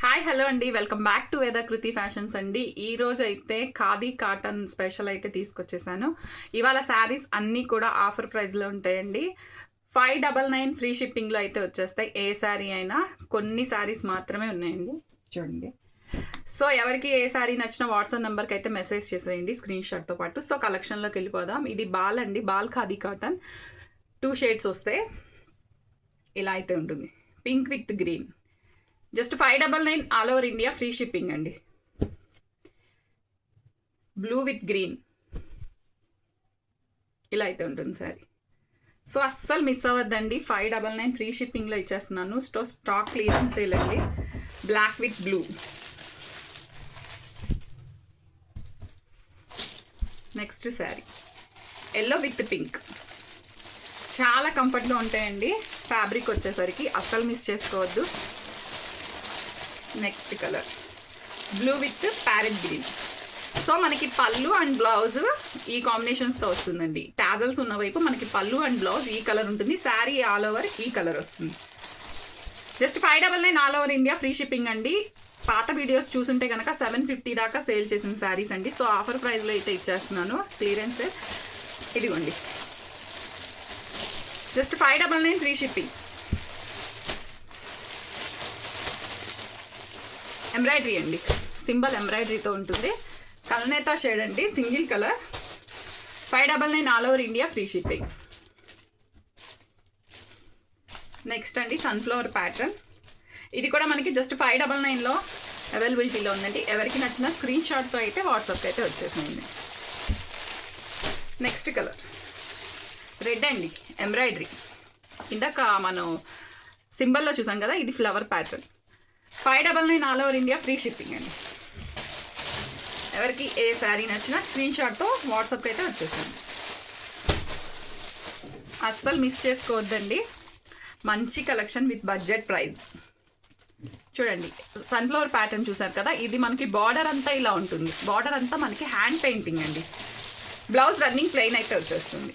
Hi hello అండి, welcome back to వేదకృతి fashions అండి. ఈ రోజు అయితే ఖాదీ కాటన్ స్పెషల్ అయితే తీసుకొచ్చేసాను. ఇవాళ శారీస్ అన్నీ కూడా ఆఫర్ ప్రైస్లో ఉంటాయండి. 599 ఫ్రీ షిప్పింగ్లో అయితే వచ్చేస్తాయి. ఏ శారీ అయినా, కొన్ని శారీస్ మాత్రమే ఉన్నాయండి. చూడండి. సో ఎవరికి ఏ శారీ నచ్చిన వాట్సాప్ నెంబర్కి అయితే మెసేజ్ చేసేయండి స్క్రీన్ షాట్తో పాటు. సో కలెక్షన్లోకి వెళ్ళిపోదాం. ఇది బాల్ అండి, బాల్ ఖాదీ కాటన్. 2 షేడ్స్ వస్తాయి. ఇలా అయితే ఉంటుంది, pink with green. Just 599 all over India free shipping అండి. బ్లూ విత్ గ్రీన్ ఇలా అయితే ఉంటుంది సారీ. సో అస్సలు మిస్ అవ్వద్దండి. 599 ఫ్రీ షిప్పింగ్లో ఇచ్చేస్తున్నాను. స్టాక్ క్లియరెన్స్ సేల్ అండి. Black with blue. Next sari yellow with pink. చాలా కంఫర్ట్గా ఉంటాయండి. ఫ్యాబ్రిక్ వచ్చేసరికి అస్సలు మిస్ చేసుకోవద్దు. Next colour blue with parrot green. So మనకి పళ్ళు అండ్ బ్లౌజ్ ఈ కాంబినేషన్స్తో వస్తుందండి. టాజల్స్ ఉన్న వైపు మనకి పళ్ళు అండ్ బ్లౌజ్ ఈ కలర్ ఉంటుంది. శారీ ఆల్ ఓవర్ ఈ కలర్ వస్తుంది. Just 599 all over India free shipping అండి. పాత వీడియోస్ చూసుంటే కనుక 750 దాకా సేల్ చేసిన శారీస్ అండి. సో ఆఫర్ ప్రైస్లో అయితే ఇచ్చేస్తున్నాను. క్లియరెన్స్ ఇదిగోండి. Just 599 free shipping. ఎంబ్రాయిడరీ అండి, సింబల్ ఎంబ్రాయిడరీతో ఉంటుంది. కల్నేతా షేడ్ అండి, single colour. 599 all over India free shipping. Next అండి సన్ఫ్లవర్ ప్యాటర్న్. ఇది కూడా మనకి జస్ట్ 599లో అవైలబిలిటీలో ఉందండి. ఎవరికి నచ్చిన స్క్రీన్ షాట్తో అయితే వాట్సాప్కి అయితే వచ్చేసింది. నెక్స్ట్ కలర్ రెడ్ అండి, ఎంబ్రాయిడరీ. ఇందాక మనం సింబల్లో చూసాం కదా, ఇది flower pattern. 599 all over India free shipping అండి. ఎవరికి ఏ శారీ నచ్చినా స్క్రీన్ షాట్తో వాట్సాప్కి అయితే వచ్చేసింది. అస్సలు మిస్ చేసుకోవద్దండి. మంచి కలెక్షన్ విత్ బడ్జెట్ ప్రైస్. చూడండి, సన్ఫ్లవర్ ప్యాటర్న్ చూసారు కదా, ఇది మనకి బార్డర్ అంతా ఇలా ఉంటుంది. బార్డర్ అంతా మనకి హ్యాండ్ పెయింటింగ్ అండి. బ్లౌజ్ రన్నింగ్ ప్లెయిన్ అయితే వచ్చేస్తుంది.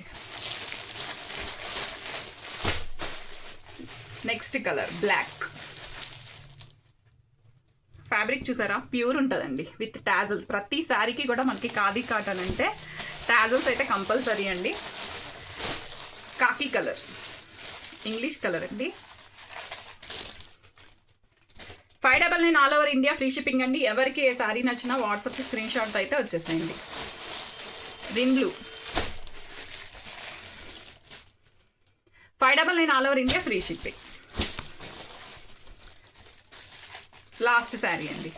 Next colour black. ఫ్యాబ్రిక్ చూసారా, ప్యూర్ ఉంటుందండి విత్ టాజల్స్. ప్రతి శారీకి కూడా మనకి ఖాదీ కాటన్ అంటే టాజల్స్ అయితే కంపల్సరీ అండి. కాకి కలర్, ఇంగ్లీష్ కలర్ అండి. 599 all over India free shipping అండి. ఎవరికి ఏ శారీ నచ్చినా వాట్సాప్కి స్క్రీన్ షాట్ అయితే వచ్చేసేయండి. Green blue. 599 all over India free shipping. Last sari అండి.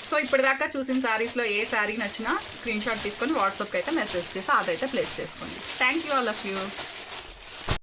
సో ఇప్పటిదాకా చూసిన శారీస్లో ఏ శారీ నచ్చినా స్క్రీన్ షాట్ తీసుకొని వాట్సాప్కి అయితే మెసేజ్ చేసి అదైతే ప్లేస్ చేసుకోండి. Thank you all of you.